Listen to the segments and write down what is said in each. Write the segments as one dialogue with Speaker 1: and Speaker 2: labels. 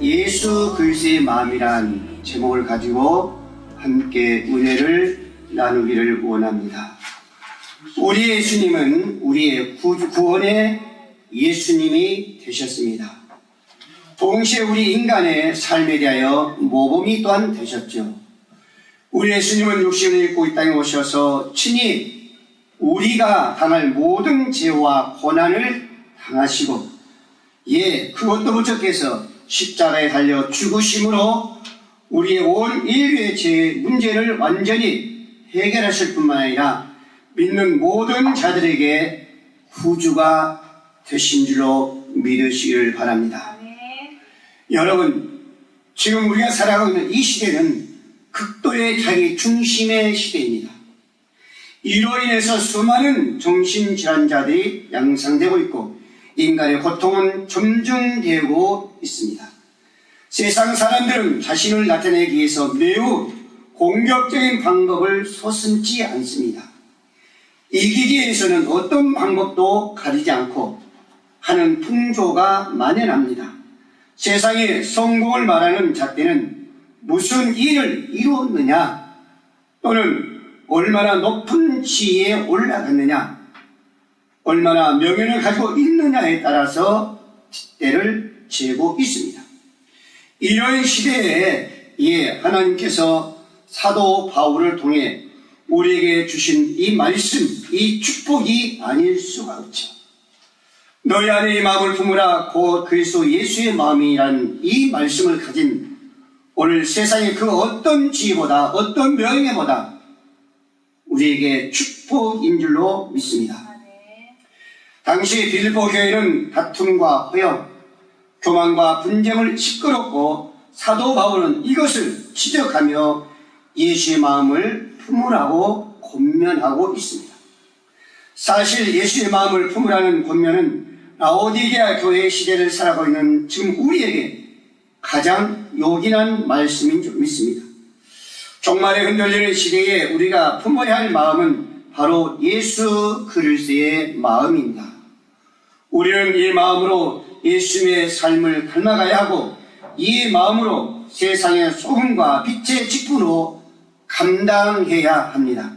Speaker 1: 예수 그리스도의 마음이란 제목을 가지고 함께 은혜를 나누기를 원합니다. 우리 예수님은 우리의 구원의 예수님이 되셨습니다. 동시에 우리 인간의 삶에 대하여 모범이 또한 되셨죠. 우리 예수님은 육신을 입고 이 땅에 오셔서 친히 우리가 당할 모든 죄와 고난을 당하시고, 그것도 부족해서 십자가에 달려 죽으심으로 우리의 온 인류의 죄 문제를 완전히 해결하실 뿐만 아니라 믿는 모든 자들에게 구주가 되신 줄로 믿으시기를 바랍니다. 여러분, 지금 우리가 살아가고 있는 이 시대는 극도의 자기 중심의 시대입니다. 이로 인해서 수많은 정신질환자들이 양상되고 있고 인간의 고통은 점증되고 있습니다. 세상 사람들은 자신을 나타내기 위해서 매우 공격적인 방법을 서슴지 않습니다. 이기기 위해서는 어떤 방법도 가리지 않고 하는 풍조가 만연합니다. 세상에 성공을 말하는 잣대는 무슨 일을 이루었느냐, 또는 얼마나 높은 지위에 올라갔느냐, 얼마나 명예를 가지고 있느냐에 따라서 잣대를 재고 있습니다. 이런 시대에 하나님께서 사도 바울을 통해 우리에게 주신 이 말씀, 이 축복이 아닐 수가 없죠. 너희 안에 이 마음을 품으라 곧 그리스도 예수의 마음이란 이 말씀을 가진 오늘 세상의 그 어떤 지위보다, 어떤 명예보다 우리에게 축복인 줄로 믿습니다. 당시 빌보 교회는 다툼과 허영, 교만과 분쟁을 시끄럽고 사도 바울은 이것을 지적하며 예수의 마음을 품으라고 권면하고 있습니다. 사실 예수의 마음을 품으라는 권면은 라오디게아 교회의 시대를 살아가고 있는 지금 우리에게 가장 요긴한 말씀인 줄 믿습니다. 종말에 흔들리는 시대에 우리가 품어야 할 마음은 바로 예수 그리스도의 마음입니다. 우리는 이 마음으로 예수님의 삶을 닮아가야 하고, 이 마음으로 세상의 소금과 빛의 직분으로 감당해야 합니다.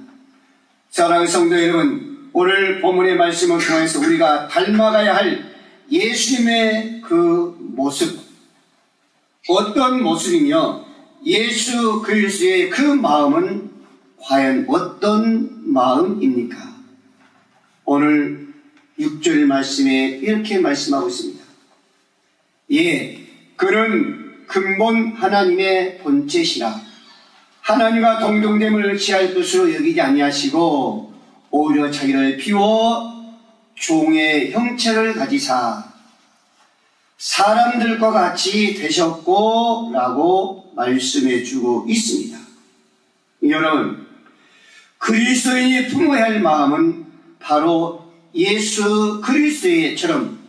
Speaker 1: 사랑하는 성도 여러분, 오늘 본문의 말씀을 통해서 우리가 닮아가야 할 예수님의 그 모습, 어떤 모습이며 예수 그리스도의 그 마음은 과연 어떤 마음입니까? 오늘 6절 말씀에 이렇게 말씀하고 있습니다. 그는 근본 하나님의 본체시라. 하나님과 동등됨을 취할 것으로 여기지 아니하시고 오히려 자기를 비워 종의 형체를 가지사 사람들과 같이 되셨고 라고 말씀해 주고 있습니다. 여러분, 그리스도인이 품어야 할 마음은 바로 예수 그리스도처럼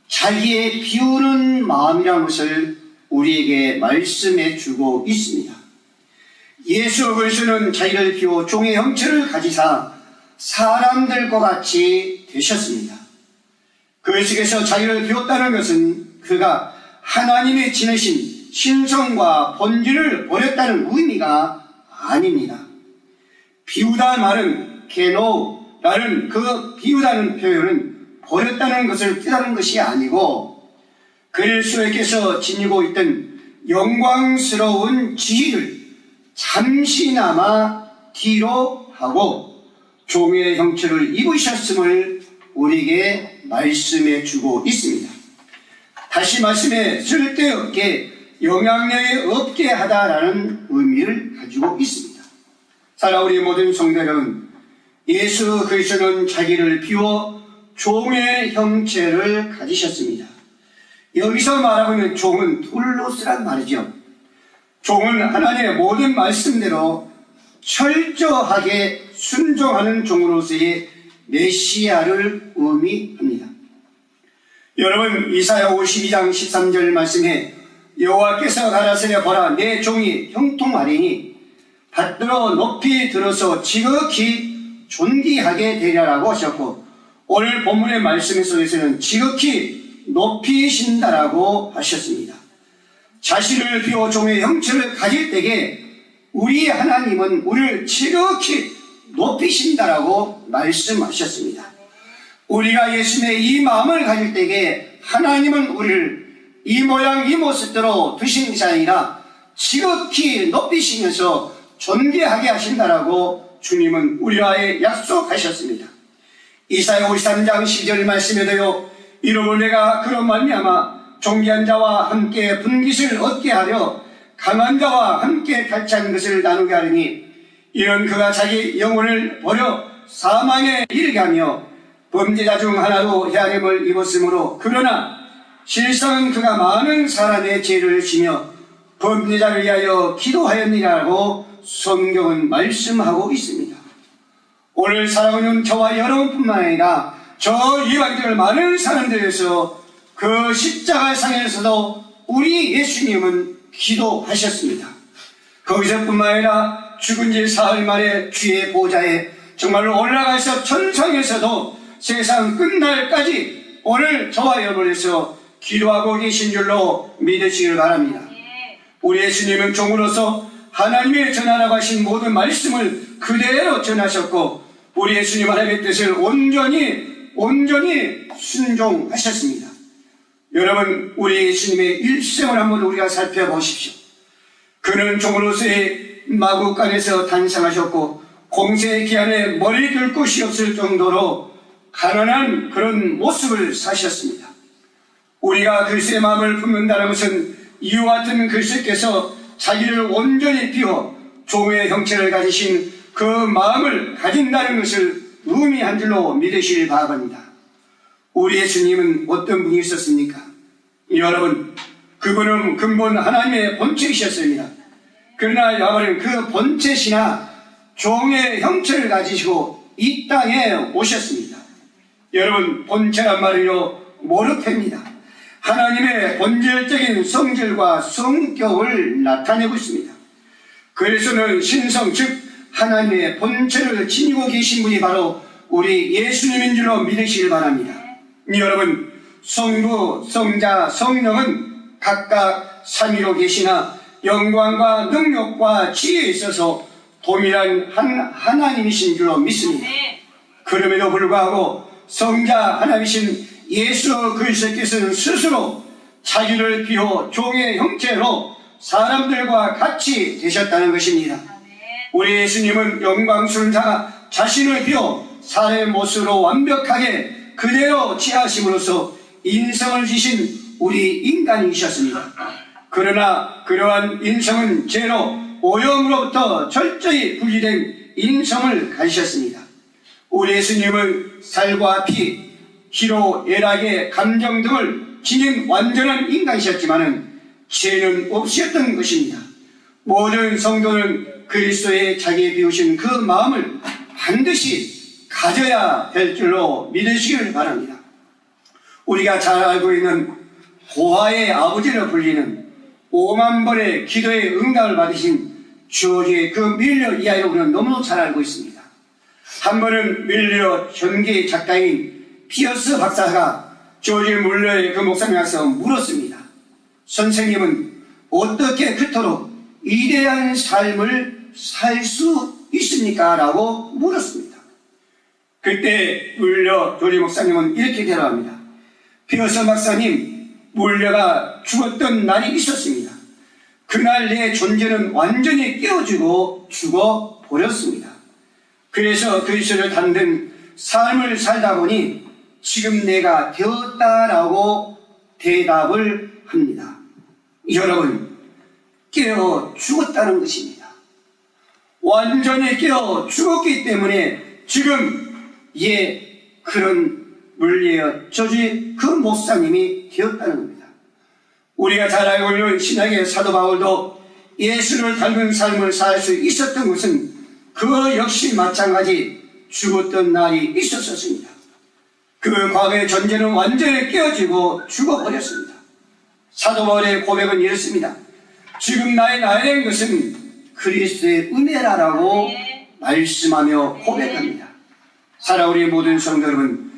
Speaker 1: 자기의 비우는 마음이라는 것을 우리에게 말씀해 주고 있습니다. 예수 그리스도는 자기를 비워 종의 형체를 가지사 사람들과 같이 되셨습니다. 그리스도께서 자기를 비웠다는 것은 그가 하나님의 지내신 신성과 본질을 버렸다는 의미가 아닙니다. 비우다 말은 게노라는 그 비우다는 표현은 버렸다는 것을 뜻하는 것이 아니고, 그리스도께서 지니고 있던 영광스러운 지위를 잠시나마 뒤로 하고 종의 형체를 입으셨음을 우리에게 말씀해 주고 있습니다. 다시 말씀에 쓸데없게 영향력이 없게 하다라는 의미를 가지고 있습니다. 사랑 우리 모든 성도 여러분, 예수 그리스도는 자기를 비워 종의 형체를 가지셨습니다. 여기서 말하고 있는 종은 둘로스란 말이죠. 종은 하나님의 모든 말씀대로 철저하게 순종하는 종으로서의 메시아를 의미합니다. 여러분, 이사야 52장 13절 말씀에 여호와께서 가라사대 보라, 내 종이 형통하리니 받들어 높이 들어서 지극히 존귀하게 되리라고 하셨고, 오늘 본문의 말씀 속에서는 지극히 높이신다라고 하셨습니다. 자신을 비워 종의 형체를 가질 때에 우리 하나님은 우리를 지극히 높이신다라고 말씀하셨습니다. 우리가 예수님의 이 마음을 가질 때에 하나님은 우리를 이 모양 이 모습대로 두신 것이 아니라 지극히 높이시면서 존귀하게 하신다라고 주님은 우리와의 약속하셨습니다. 이사야 53장 10절 말씀에도요, 이러므로 내가 그런 말미암아 존귀한 자와 함께 분깃을 얻게 하려 강한 자와 함께 탈취한 것을 나누게 하리니 이는 그가 자기 영혼을 버려 사망에 이르게 하며 범죄자 중 하나도 해하림을 입었으므로 그러나 실상은 그가 많은 사람의 죄를 지며 범죄자를 위하여 기도하였느니라고 성경은 말씀하고 있습니다. 오늘 살아오는 저와 여러분뿐만 아니라 저 이방인들 많은 사람들에서 그 십자가상에서도 우리 예수님은 기도하셨습니다. 거기서뿐만 아니라 죽은 지 사흘 만에 주의 보좌에 정말로 올라가서 천상에서도 세상 끝날까지 오늘 저와 여러분에서 기도하고 계신 줄로 믿으시길 바랍니다. 우리 예수님은 종으로서 하나님의 전하라고 하신 모든 말씀을 그대로 전하셨고 우리 예수님 하나님의 뜻을 온전히 순종하셨습니다. 여러분, 우리 예수님의 일생을 한번 우리가 살펴보십시오. 그는 종으로서의 마구간에서 탄생하셨고 공생의 기한에 머리 둘 곳이 없을 정도로 가난한 그런 모습을 사셨습니다. 우리가 그리스도의 마음을 품는다는 것은 이와 같은 그리스도께서 자기를 온전히 비워 종의 형체를 가지신 그 마음을 가진다는 것을 의미한 줄로 믿으시길 바랍니다. 우리 예수님은 어떤 분이 있었습니까? 여러분, 그분은 근본 하나님의 본체이셨습니다. 그러나 여러분, 그 본체시나 종의 형체를 가지시고 이 땅에 오셨습니다. 여러분, 본체란 말은요, 모르패입니다. 하나님의 본질적인 성질과 성격을 나타내고 있습니다. 그래서는 신성, 즉 하나님의 본체를 지니고 계신 분이 바로 우리 예수님인 줄로 믿으시길 바랍니다. 여러분, 성부, 성자, 성령은 각각 삼위로 계시나 영광과 능력과 지혜에 있어서 동일한 하나님이신 줄로 믿습니다. 그럼에도 불구하고 성자 하나님이신 예수 그리스도께서는 스스로 자기를 비워 종의 형체로 사람들과 같이 되셨다는 것입니다. 우리 예수님은 영광스러운 자가 자신을 비워 사람의 모습으로 완벽하게 그대로 취하심으로써 인성을 지신 우리 인간이셨습니다. 그러나 그러한 인성은 죄로 오염으로부터 철저히 분리된 인성을 가지셨습니다. 우리 예수님은 살과 피, 희로 애락의 감정 등을 지닌 완전한 인간이셨지만은 죄는 없으셨던 것입니다. 모든 성도는 그리스도의 자기에 비우신 그 마음을 반드시 가져야 될 줄로 믿으시길 바랍니다. 우리가 잘 알고 있는 고아의 아버지로 불리는 5만 번의 기도의 응답을 받으신 조지의 그 밀러 이야기를 우리는 너무도 잘 알고 있습니다. 한 번은 밀러 전기 작가인 피어스 박사가 조지 물러의 그 목사님에 가서 물었습니다. 선생님은 어떻게 그토록 위대한 삶을 살 수 있습니까? 라고 물었습니다. 그때 물러 조지 목사님은 이렇게 대답합니다. 피어스 박사님, 물려가 죽었던 날이 있었습니다. 그날 내 존재는 완전히 깨어지고 죽어버렸습니다. 그래서 그리스도를 닮은 삶을 살다 보니 지금 내가 되었다라고 대답을 합니다. 여러분, 깨어 죽었다는 것입니다. 완전히 깨어 죽었기 때문에 지금 그런 물리의 저주의 그 목사님이 되었다는 겁니다. 우리가 잘 알고 있는 신약의 사도 바울도 예수를 닮은 삶을 살 수 있었던 것은 그 역시 마찬가지 죽었던 날이 있었습니다. 그 과거의 존재는 완전히 깨어지고 죽어버렸습니다. 사도 바울의 고백은 이렇습니다. 지금 나의 나이된 것은 그리스도의 은혜라라고 말씀하며 고백합니다. 사랑 우리 모든 성도 여러분,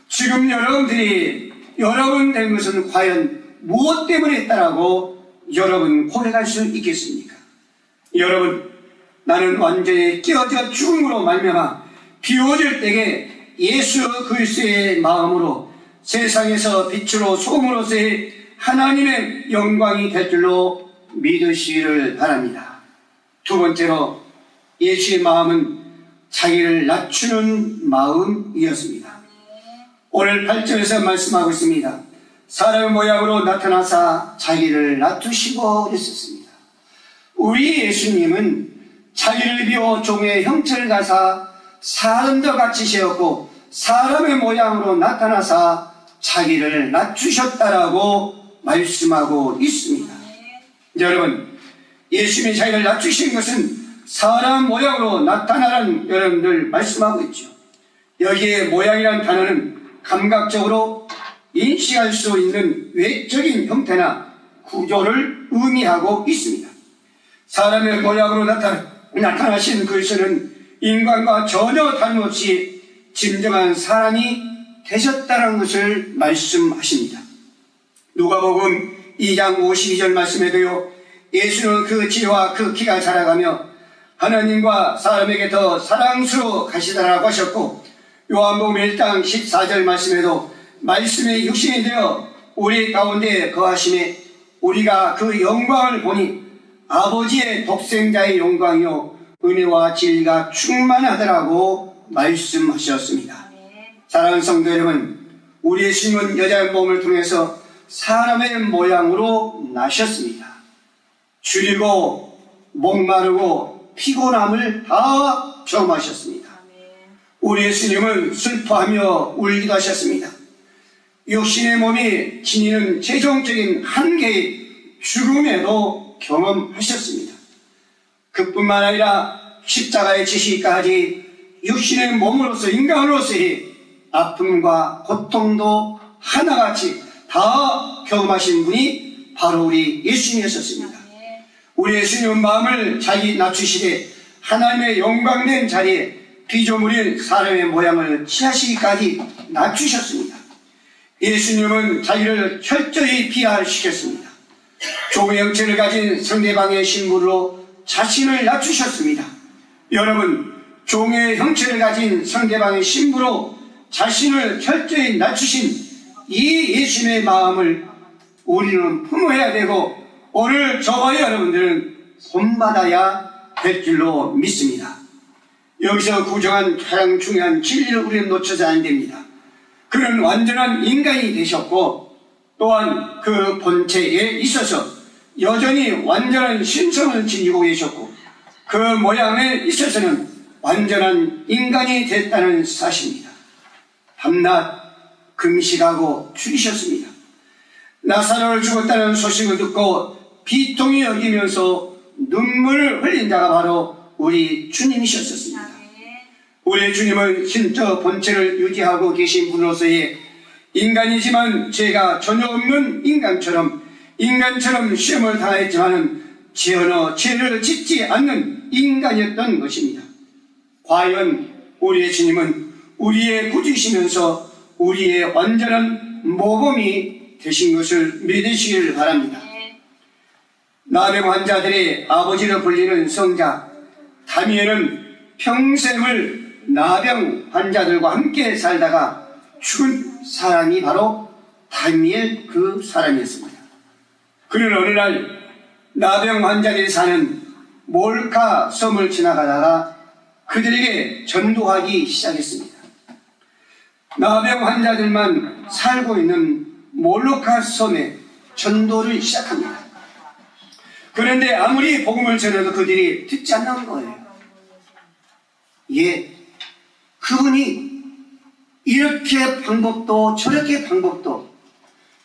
Speaker 1: 지금 여러분들이 여러분 된 것은 과연 무엇 때문에 했다라고 여러분 고백할 수 있겠습니까? 여러분, 나는 완전히 깨어져 죽음으로 말미암아 비워질 때에 예수 그리스도의 마음으로 세상에서 빛으로 소금으로서의 하나님의 영광이 될 줄로 믿으시기를 바랍니다. 두 번째로, 예수의 마음은 자기를 낮추는 마음이었습니다. 오늘 8절에서 말씀하고 있습니다. 사람의 모양으로 나타나사 자기를 낮추시고 있었습니다. 우리 예수님은 자기를 비워 종의 형체를 가사 사람과 같이 세웠고 사람의 모양으로 나타나사 자기를 낮추셨다라고 말씀하고 있습니다. 여러분, 예수님이 자기를 낮추신 것은 사람 모양으로 나타나라는 여러분들 말씀하고 있죠. 여기에 모양이라는 단어는 감각적으로 인식할 수 있는 외적인 형태나 구조를 의미하고 있습니다. 사람의 모양으로 나타나신 그리스도는 인간과 전혀 다름없이 진정한 사람이 되셨다는 것을 말씀하십니다. 누가복음 2장 52절 말씀에도요, 예수는 그 지혜와 그 키가 자라가며 하나님과 사람에게 더 사랑스러워 가시다라고 하셨고, 요한복음 1장 14절 말씀에도 말씀의 육신이 되어 우리 가운데 거하심에 우리가 그 영광을 보니 아버지의 독생자의 영광이요 은혜와 진리가 충만하더라고 말씀하셨습니다. 사랑하는 성도 여러분, 우리 예수님은 여자의 몸을 통해서 사람의 모양으로 나셨습니다. 줄이고 목마르고 피곤함을 다 경험하셨습니다. 우리 예수님은 슬퍼하며 울기도 하셨습니다. 육신의 몸이 지니는 최종적인 한계의 죽음에도 경험하셨습니다. 그뿐만 아니라 십자가에 지시기까지 육신의 몸으로서 인간으로서의 아픔과 고통도 하나같이 다 경험하신 분이 바로 우리 예수님이었습니다. 우리 예수님은 마음을 자기 낮추시되 하나님의 영광된 자리에 피조물인 사람의 모양을 취하시기까지 낮추셨습니다. 예수님은 자기를 철저히 비하시켰습니다. 종의 형체를 가진 상대방의 신분으로 자신을 낮추셨습니다. 여러분, 종의 형체를 가진 상대방의 신분으로 자신을 철저히 낮추신 이 예수님의 마음을 우리는 품어야 되고, 오늘 저와 여러분들은 본받아야 될 줄로 믿습니다. 여기서 구정한 가장 중요한 진리를 우리는 놓쳐서 안 됩니다. 그는 완전한 인간이 되셨고, 또한 그 본체에 있어서 여전히 완전한 신성을 지니고 계셨고, 그 모양에 있어서는 완전한 인간이 됐다는 사실입니다. 밤낮 금식하고 죽이셨습니다. 나사로를 죽었다는 소식을 듣고 비통히 여기면서 눈물을 흘린 자가 바로 우리 주님이셨습니다. 우리 주님은 신적 본체를 유지하고 계신 분으로서의 인간이지만 죄가 전혀 없는 인간처럼 시험을 당했지만은 전혀 죄를 짓지 않는 인간이었던 것입니다. 과연 우리의 주님은 우리의 구주시면서 우리의 완전한 모범이 되신 것을 믿으시기를 바랍니다. 나병 환자들의 아버지로 불리는 성자 다니엘은 평생을 나병 환자들과 함께 살다가 죽은 사람이 바로 다니엘 그 사람이었습니다. 그는 어느 날 나병 환자들이 사는 몰카 섬을 지나가다가 그들에게 전도하기 시작했습니다. 나병 환자들만 살고 있는 몰카 섬에 전도를 시작합니다. 그런데 아무리 복음을 전해도 그들이 듣지 않는 거예요. 그분이 이렇게 방법도 저렇게 방법도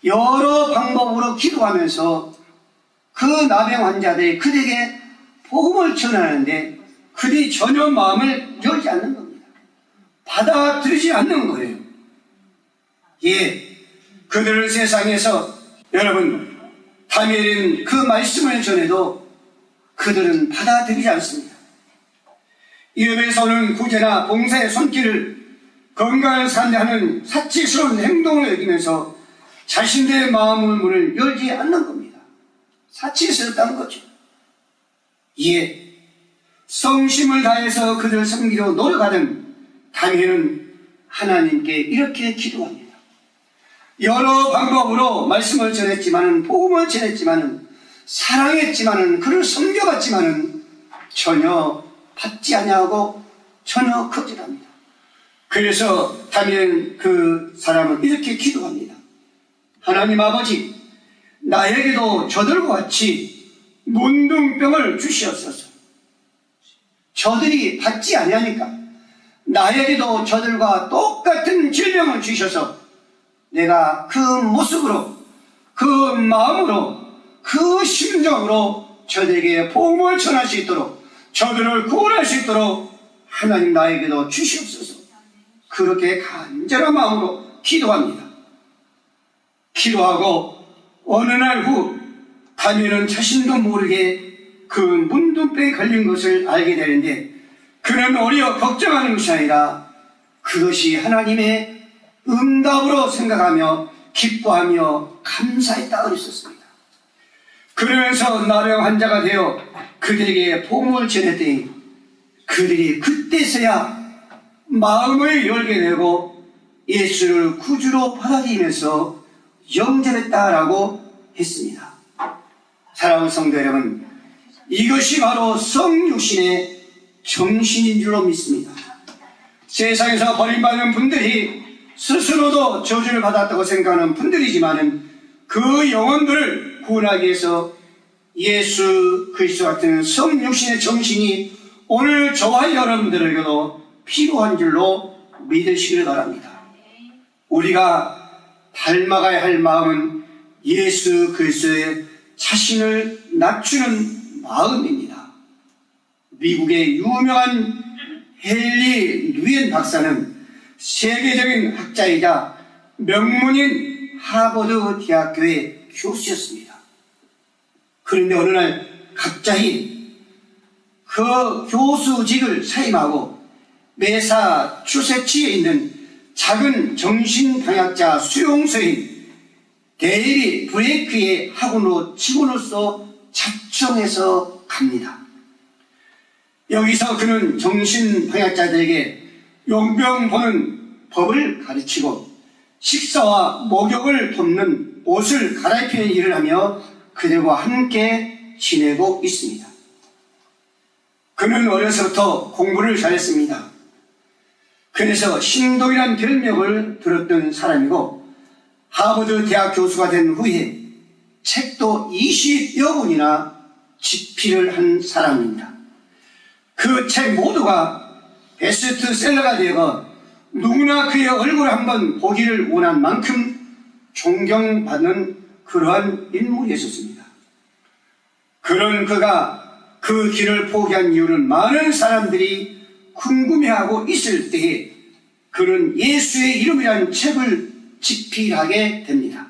Speaker 1: 여러 방법으로 기도하면서 그 나병 환자들이 그들에게 복음을 전하는데 그들이 전혀 마음을 열지 않는 겁니다. 받아들이지 않는 거예요. 그들을 세상에서 여러분 다니엘은 그 말씀을 전해도 그들은 받아들이지 않습니다. 이업에서 오는 구제나 봉사의 손길을 건강을 산다는 사치스러운 행동을 여기면서 자신들의 마음의 문을 열지 않는 겁니다. 사치스럽다는 거죠. 예, 성심을 다해서 그들 섬기려 노력하던 다니엘은 하나님께 이렇게 기도합니다. 여러 방법으로 말씀을 전했지만은, 복음을 전했지만은, 사랑했지만은, 그를 섬겨봤지만은 전혀 받지 아니하고 전혀 거절합니다. 그래서 다니엘 그 사람은 이렇게 기도합니다. 하나님 아버지, 나에게도 저들과 같이 문둥병을 주시옵소서. 저들이 받지 아니하니까 나에게도 저들과 똑같은 질병을 주셔서 내가 그 모습으로, 그 마음으로, 그 심정으로 저들에게 복음을 전할 수 있도록, 저들을 구원할 수 있도록 하나님 나에게도 주시옵소서. 그렇게 간절한 마음으로 기도합니다. 기도하고 어느 날 후 다니엘은 자신도 모르게 그 문둥병에 걸린 것을 알게 되는데, 그는 오히려 걱정하는 것이 아니라 그것이 하나님의 응답으로 생각하며 기뻐하며 감사했다 그랬었습니다. 그러면서 나병 환자가 되어 그들에게 복음을 전했더니 그들이 그때서야 마음을 열게 되고 예수를 구주로 받아들이면서 영접했다라고 했습니다. 사랑하는 성도 여러분, 이것이 바로 성육신의 정신인 줄로 믿습니다. 세상에서 버림받은 분들이 스스로도 저주를 받았다고 생각하는 분들이지만 그 영혼들을 구원하기 위해서 예수 그리스도 같은 성육신의 정신이 오늘 저와 여러분들에게도 필요한 줄로 믿으시길 바랍니다. 우리가 닮아가야 할 마음은 예수 그리스도의 자신을 낮추는 마음입니다. 미국의 유명한 헨리 누엔 박사는 세계적인 학자이자 명문인 하버드 대학교의 교수였습니다. 그런데 어느 날 갑자기 그 교수직을 사임하고 매사추세츠에 있는 작은 정신방학자 수용소인 데이비 브레이크의 학원으로 직원으로서 자청해서 갑니다. 여기서 그는 정신방학자들에게 용병 보는 법을 가르치고 식사와 목욕을 돕는 옷을 갈아입히는 일을 하며 그들과 함께 지내고 있습니다. 그는 어려서부터 공부를 잘했습니다. 그래서 신동이라는 별명을 들었던 사람이고 하버드 대학 교수가 된 후에 책도 20여 권이나 집필을 한 사람입니다. 그 책 모두가 베스트셀러가 되어 누구나 그의 얼굴을 한번 보기를 원한 만큼 존경받는 그러한 인물이었습니다. 그런 그가 그 길을 포기한 이유는 많은 사람들이 궁금해하고 있을 때에 그는 예수의 이름이라는 책을 집필하게 됩니다.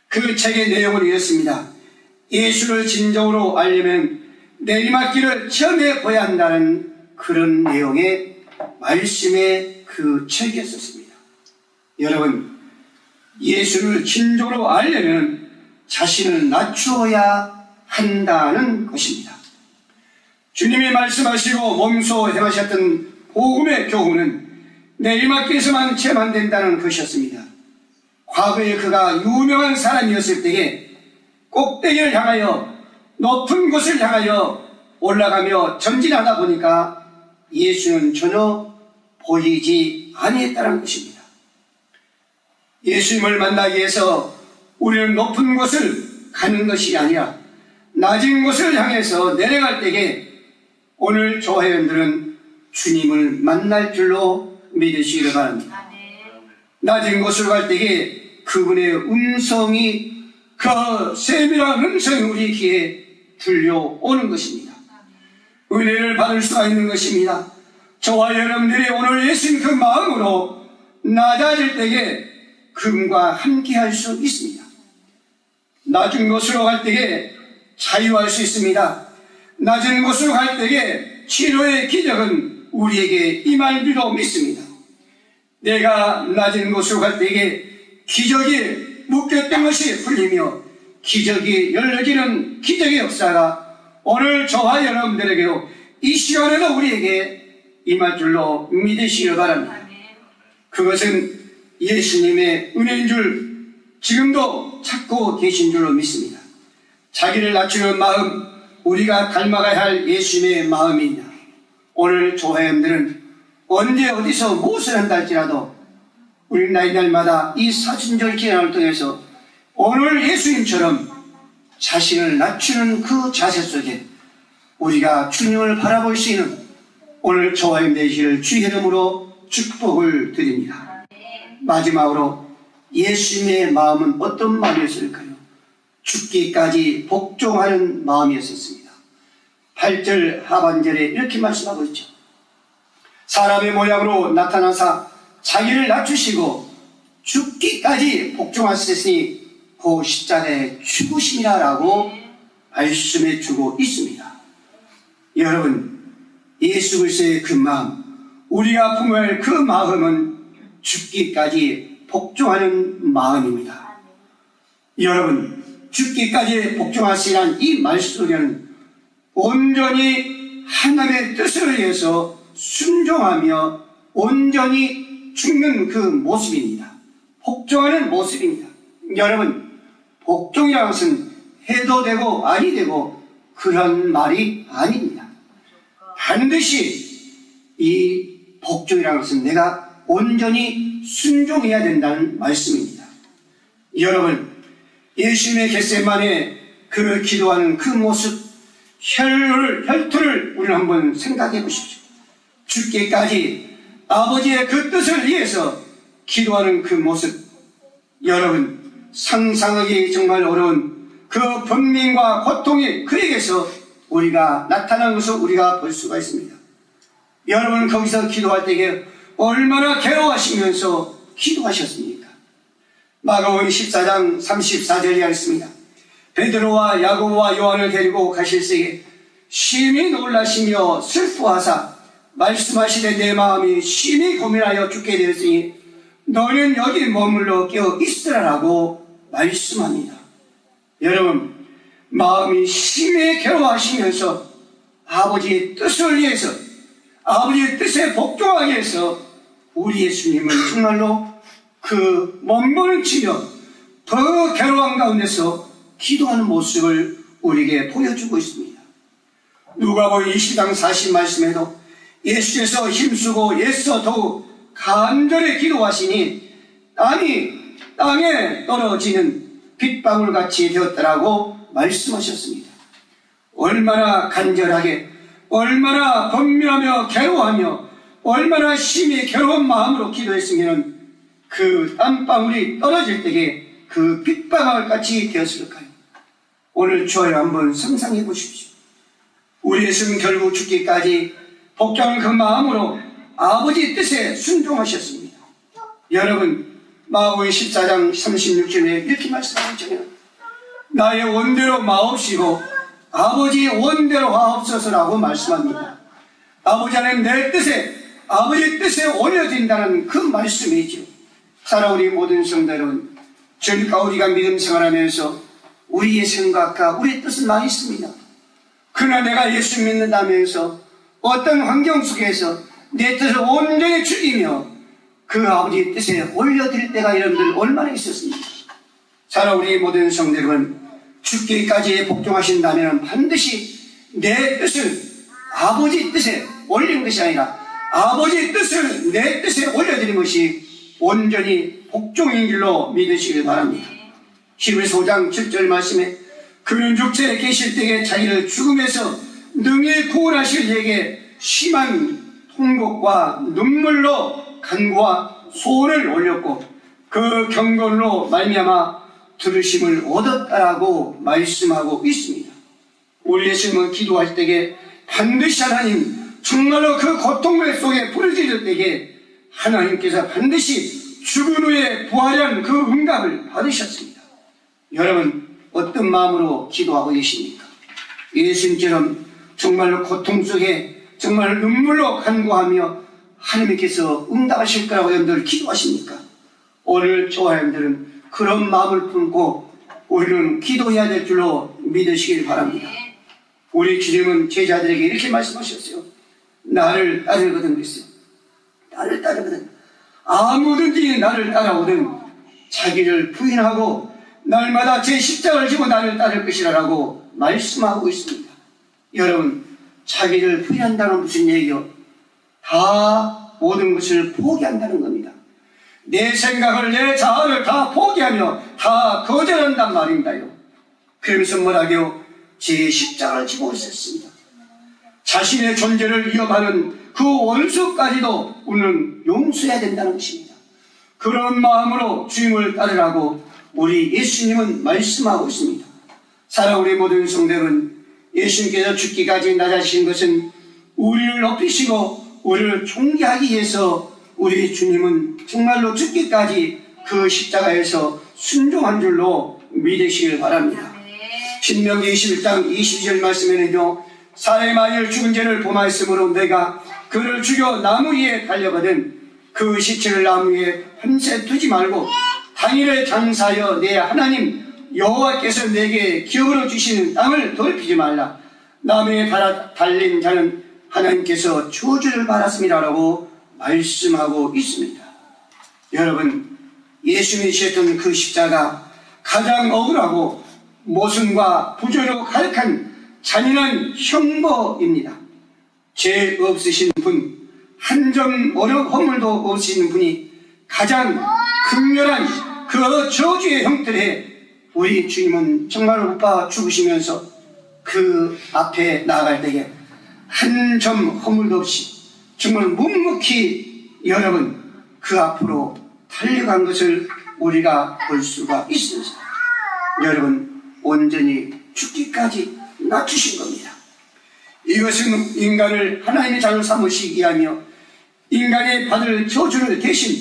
Speaker 1: 그 책의 내용은 이렇습니다. 예수를 진정으로 알려면 내리막길을 체험해 보아야 한다는 그런 내용의 말씀의 그 책이었습니다. 여러분, 예수를 진정으로 알려면 자신을 낮추어야 한다는 것입니다. 주님이 말씀하시고 몸소 행하셨던 복음의 교훈은 내리막길에서만 체험 안 된다는 것이었습니다. 과거에 그가 유명한 사람이었을 때에 꼭대기를 향하여 높은 곳을 향하여 올라가며 전진하다 보니까 예수는 전혀 보이지 아니했다는 것입니다. 예수님을 만나기 위해서 우리는 높은 곳을 가는 것이 아니라 낮은 곳을 향해서 내려갈 때에 오늘 조회원들은 주님을 만날 줄로 믿으시기 바랍니다. 낮은 곳을 갈 때에 그분의 음성이 그 세밀한 음성이 우리 귀에 들려오는 것입니다. 은혜를 받을 수가 있는 것입니다. 저와 여러분들이 오늘 예수님 그 마음으로 낮아질 때에 그분과 함께 할 수 있습니다. 낮은 곳으로 갈 때에 자유할 수 있습니다. 낮은 곳으로 갈 때에 치료의 기적은 우리에게 임할 줄로 믿습니다. 내가 낮은 곳으로 갈 때에 기적이 묶였던 것이 풀리며 기적이 열려지는 기적의 역사가 오늘 저와 여러분들에게도 이 시간에도 우리에게 임할 줄로 믿으시길 바랍니다. 그것은 예수님의 은혜인 줄 지금도 찾고 계신 줄로 믿습니다. 자기를 낮추는 마음, 우리가 닮아가야 할 예수님의 마음이냐. 오늘 조회원들은 언제 어디서 무엇을 한다 할지라도 우리 날마다 이 사순절 기간을 통해서 오늘 예수님처럼 자신을 낮추는 그 자세 속에 우리가 주님을 바라볼 수 있는 오늘 조회원 되시기를 주의 이름으로 축복을 드립니다. 마지막으로 예수님의 마음은 어떤 마음이었을까요? 죽기까지 복종하는 마음이었습니다. 8절 하반절에 이렇게 말씀하고 있죠. 사람의 모양으로 나타나사 자기를 낮추시고 죽기까지 복종하셨으니 그 십자가의 죽으심이라 라고 말씀해 주고 있습니다. 여러분, 예수 그리스도의 그 마음, 우리가 품을 그 마음은 죽기까지 복종하는 마음입니다. 여러분, 죽기까지 복종하시라는 이 말씀 속에는 온전히 하나님의 뜻을 위해서 순종하며 온전히 죽는 그 모습입니다. 복종하는 모습입니다. 여러분, 복종이라는 것은 해도 되고 아니 되고 그런 말이 아닙니다. 반드시 이 복종이라는 것은 내가 온전히 순종해야 된다는 말씀입니다. 여러분, 예수님의 겟세마네 그 기도하는 그 모습, 혈투를 우리는 한번 생각해 보십시오. 죽기까지 아버지의 그 뜻을 위해서 기도하는 그 모습, 여러분, 상상하기 정말 어려운 그 번민과 고통이 그에게서 우리가 나타나는 것을 우리가 볼 수가 있습니다. 여러분, 거기서 기도할 때에 얼마나 괴로워하시면서 기도하셨습니까? 마가복음 14장 34절에 있습니다. 베드로와 야고보와 요한을 데리고 가실새에 심히 놀라시며 슬퍼하사 말씀하시되 내 마음이 심히 고민하여 죽게 되었으니 너는 여기 머물러 깨어 있으라라고 말씀합니다. 여러분, 마음이 심히 괴로워하시면서 아버지의 뜻을 위해서, 아버지의 뜻에 복종하기 위해서 우리 예수님은 정말로 그 몸부림치며 더 괴로운 가운데서 기도하는 모습을 우리에게 보여주고 있습니다. 누가복음 20장 40 말씀에도 예수께서 힘쓰고 애써 더욱 간절히 기도하시니 땅에 떨어지는 빗방울같이 되었다라고 말씀하셨습니다. 얼마나 간절하게, 얼마나 번민하며 괴로워하며 얼마나 심히 괴로운 마음으로 기도했으면 그 땀방울이 떨어질 때에 그 빗방울같이 되었을까요? 오늘 저희 한번 상상해 보십시오. 우리 예수는 결국 죽기까지 복종한 그 마음으로 아버지 뜻에 순종하셨습니다. 여러분, 마가복음 14장 36절에 이렇게 말씀하고 있잖아요. 나의 원대로 마옵시고 아버지 원대로 하옵소서라고 말씀합니다. 아버지 하나님 내 뜻에, 아버지 뜻에 올려진다는 그 말씀이죠. 사랑하는 우리 모든 성도 여러분, 저희가 우리가 믿음 생활하면서 우리의 생각과 우리의 뜻은 많이 있습니다. 그러나 내가 예수 믿는다면서 어떤 환경 속에서 내 뜻을 온전히 죽이며 그 아버지의 뜻에 올려드릴 때가 여러분들 얼마나 있었습니까? 사랑하는 우리 모든 성도 여러분, 죽기까지 복종하신다면 반드시 내 뜻을 아버지 뜻에 올리는 것이 아니라 아버지의 뜻을 내 뜻에 올려드리는 것이 온전히 복종인 길로 믿으시길 바랍니다. 히브리서 5장 7절 말씀에 그는 육체에 계실 때에 자기를 죽음에서 능히 구원하실 이에게 심한 통곡과 눈물로 간구와 소원을 올렸고 그 경건으로 말미암아 들으심을 얻었다라고 말씀하고 있습니다. 우리 예수님은 기도할 때에 반드시 하나님, 정말로 그 고통 속에 부르짖을 때에 하나님께서 반드시 죽은 후에 부활한 그 응답을 받으셨습니다. 여러분, 어떤 마음으로 기도하고 계십니까? 예수님처럼 정말로 고통 속에 정말 눈물로 간구하며 하나님께서 응답하실 거라고 여러분들 기도하십니까? 오늘 저와 여러분들은 그런 마음을 품고 우리는 기도해야 될 줄로 믿으시길 바랍니다. 우리 주님은 제자들에게 이렇게 말씀하셨어요. 나를 따르거든 그랬어요. 나를 따르거든. 아무든지 나를 따라오든 자기를 부인하고 날마다 제 십자가를 지고 나를 따를 것이라고 말씀하고 있습니다. 여러분, 자기를 부인한다는 무슨 얘기요? 다 모든 것을 포기한다는 겁니다. 내 생각을, 내 자아를 다 포기하며 다 거절한단 말입니다요. 그러면서 뭐라고요? 제 십자가를 지고 있었습니다. 자신의 존재를 이어가는 그 원수까지도 우리는 용서해야 된다는 것입니다. 그런 마음으로 주님을 따르라고 우리 예수님은 말씀하고 있습니다. 사랑하는 우리 모든 성도들은 예수님께서 죽기까지 낮아지신 것은 우리를 높이시고 우리를 존귀하기 위해서 우리 주님은 정말로 죽기까지 그 십자가에서 순종한 줄로 믿으시길 바랍니다. 신명기 21장 22절 말씀에는요, 사람의 만일 죽은 죄를 범하였으므로 내가 그를 죽여 나무 위에 달려거든 그 시체를 나무 위에 흠새 두지 말고 당일에 장사하여 내 하나님 여호와께서 내게 기업으로 주시는 땅을 더럽히지 말라. 나무에 달린 자는 하나님께서 저주를 받았습니다라고 말씀하고 있습니다. 여러분, 예수님이 지셨던 그 십자가 가장 억울하고 모순과 부조로 가득한 잔인한 형벌입니다. 죄 없으신 분, 한 점 허물도 없으신 분이 가장 극렬한 그 저주의 형태에 우리 주님은 정말 못 봐 죽으시면서 그 앞에 나아갈 때에 한 점 허물도 없이 정말 묵묵히 여러분 그 앞으로 달려간 것을 우리가 볼 수가 있습니다. 여러분, 온전히 죽기까지 낮추신 겁니다. 이것은 인간을 하나님의 자녀로 삼으시기 위하며 인간이 받을 저주를 대신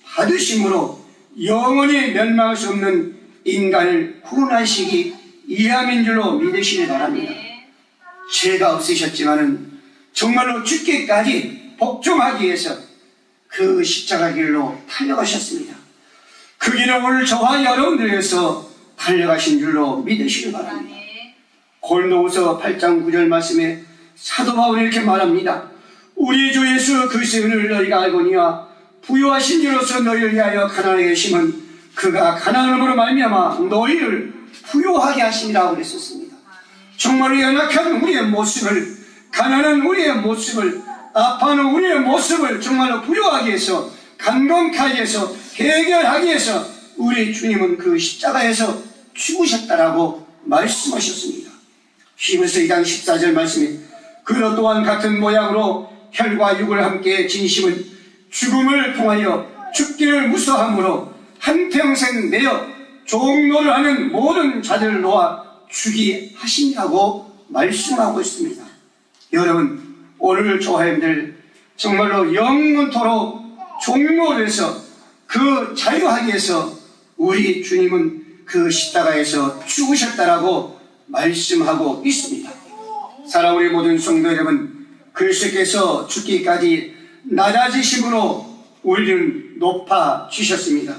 Speaker 1: 받으심으로 영원히 멸망할 수 없는 인간을 구원하시기 위함인 줄로 믿으시기 바랍니다. 죄가 없으셨지만은 정말로 죽기까지 복종하기 위해서 그 십자가 길로 달려가셨습니다. 그 길을 오늘 저와 여러분들 위해서 달려가신 줄로 믿으시기 바랍니다. 고린도후서 8장 9절 말씀에 사도 바울이 이렇게 말합니다. 우리 주 예수 그리스도의 은혜를 너희가 알거니와 부요하신 이로서 너희를 위하여 가난하게 하심은 그가 가난함으로 말미암아 너희를 부요하게 하심이라고 그랬었습니다. 정말 연약한 우리의 모습을, 가난한 우리의 모습을, 아파하는 우리의 모습을 정말로 부요하게 해서, 강건하게 해서, 해결하기 위해서 우리 주님은 그 십자가에서 죽으셨다라고 말씀하셨습니다. 히브리서 2장 14절 말씀에 그로 또한 같은 모양으로 혈과 육을 함께 지니심은 죽음을 통하여 죽기를 무서함으로 한평생 내어 종노를 하는 모든 자들을 놓아 죽이 하시니라고 말씀하고 있습니다. 여러분, 오늘 조화님들 정말로 영원토록 종노를 해서 그 자유하기 위해서 우리 주님은 그 십자가에서 죽으셨다라고 말씀하고 있습니다. 사랑하는 우리 모든 성도 여러분, 그리스도께서 죽기까지 낮아지심으로 우리는 높아지셨습니다.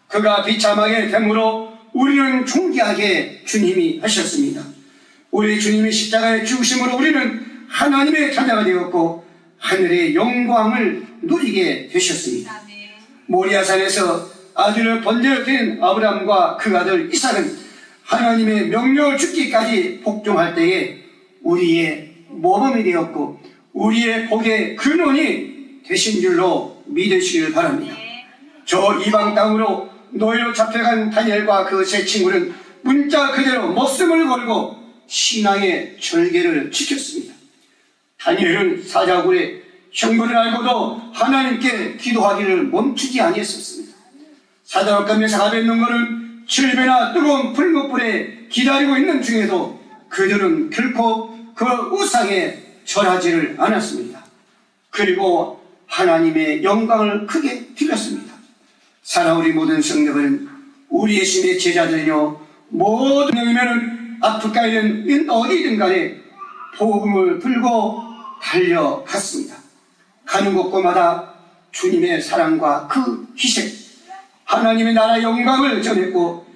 Speaker 1: 그가 비참하게 됨으로 우리는 존귀하게 주님이 하셨습니다. 우리 주님이 십자가에 죽으심으로 우리는 하나님의 자녀가 되었고 하늘의 영광을 누리게 되셨습니다. 모리아산에서 아들을 번제로 드린 아브라함과 그 아들 이삭은 하나님의 명령을 죽기까지 복종할 때에 우리의 모범이 되었고 우리의 복의 근원이 되신 줄로 믿으시길 바랍니다. 저 이방 땅으로 노예로 잡혀간 다니엘과 그 세 친구는 문자 그대로 목숨을 걸고 신앙의 절개를 지켰습니다. 다니엘은 사자굴의 형벌을 알고도 하나님께 기도하기를 멈추지 아니했었습니다. 사자굴감에 사가 뱉는 것은 7배나 뜨거운 불못불에 기다리고 있는 중에도 그들은 결코 그 우상에 절하지를 않았습니다. 그리고 하나님의 영광을 크게 드렸습니다. 사랑하는 우리 모든 성도들은 우리 예수님의 제자들이요 모든 명이면은 아프리카에는 어디든 간에 복음을 들고 달려갔습니다. 가는 곳곳마다 주님의 사랑과 그 희생, 하나님의 나라의 영광을 전했고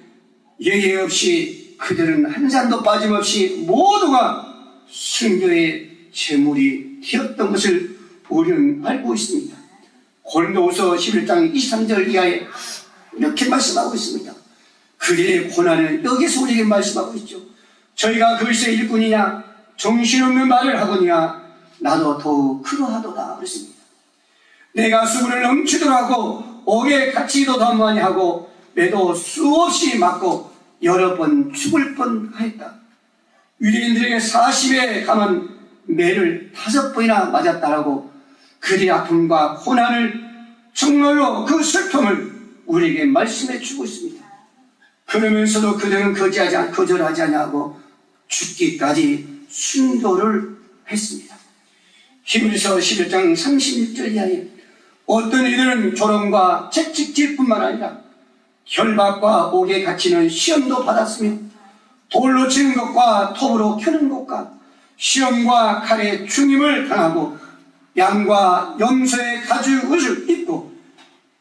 Speaker 1: 예외 없이 그들은 한 산도 빠짐없이 모두가 순교의 제물이 되었던 것을 우리는 알고 있습니다. 고린도후서 11장 23절 이하에 이렇게 말씀하고 있습니다. 그들의 고난을 여기서 우리에게 말씀하고 있죠. 저희가 그리스도의 일꾼이냐 정신없는 말을 하거니와 나도 더욱 그러하도다 그랬습니다. 내가 수분을 넘치도록 하고 옥에 갇히기도 더 많이 하고 매도 수없이 맞고 여러 번 죽을 뻔하였다. 유대인들에게 40에 감한 매를 5번이나 맞았다라고 그들의 아픔과 고난을 정말로 그 슬픔을 우리에게 말씀해 주고 있습니다. 그러면서도 그들은 거절하지 않냐고 죽기까지 순교를 했습니다. 히브리서 11장 36절 이하에 어떤 이들은 조롱과 채찍질뿐만 아니라 결박과 옥에 갇히는 시험도 받았으며 돌로 치는 것과 톱으로 켜는 것과 시험과 칼에 죽임을 당하고 양과 염소의 가죽옷을 입고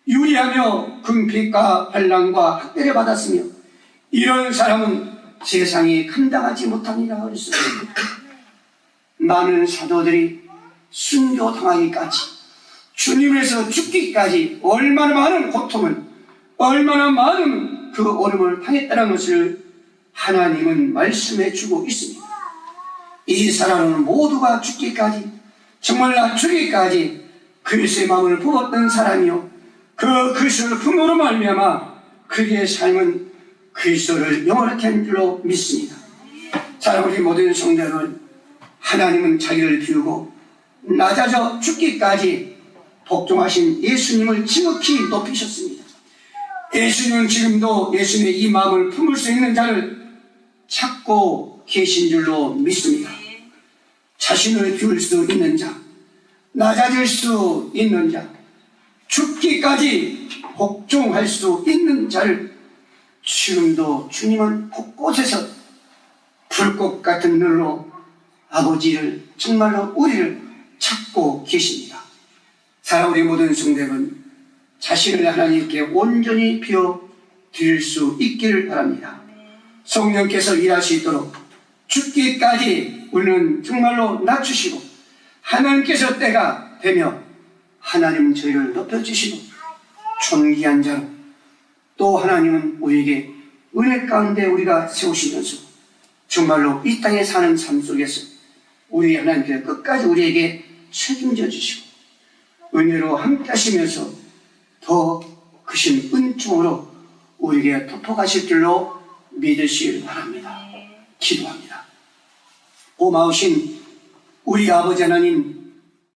Speaker 1: 유리하며 금빛과 반란과 학대를 받았으며 이런 사람은 세상이 감당하지 못하니라 그랬습니다. 많은 사도들이 순교당하기까지 주님에서 죽기까지 얼마나 많은 고통을 얼마나 많은 그 어려움을 당했다는 것을 하나님은 말씀해 주고 있습니다. 이 사람은 모두가 죽기까지 정말 죽기까지 그리스도의 마음을 품었던 사람이요 그 그리스도를 품으로 말미암아 그의 삶은 그리스도를 영원하게 한 줄로 믿습니다. 사랑하는 우리 모든 성도 여러분, 하나님은 자기를 비우고 낮아져 죽기까지 복종하신 예수님을 지극히 높이셨습니다. 예수님은 지금도 예수님의 이 마음을 품을 수 있는 자를 찾고 계신 줄로 믿습니다. 자신을 비울 수 있는 자, 낮아질 수 있는 자, 죽기까지 복종할 수 있는 자를 지금도 주님은 곳곳에서 불꽃 같은 눈으로 아버지를 정말로 우리를 찾고 계십니다. 사랑하는 우리 모든 성도들은 자신을 하나님께 온전히 비워 드릴 수 있기를 바랍니다. 성령께서 일할 수 있도록 죽기까지 우리는 정말로 낮추시고 하나님께서 때가 되며 하나님은 저희를 높여주시고 존귀한 자로 또 하나님은 우리에게 은혜 가운데 우리가 세우시면서 정말로 이 땅에 사는 삶 속에서 우리 하나님께서 끝까지 우리에게 책임져 주시고 은혜로 함께 하시면서 더 크신 은총으로 우리에게 덮어가실 줄로 믿으시길 바랍니다. 기도합니다. 고마우신 우리 아버지 하나님,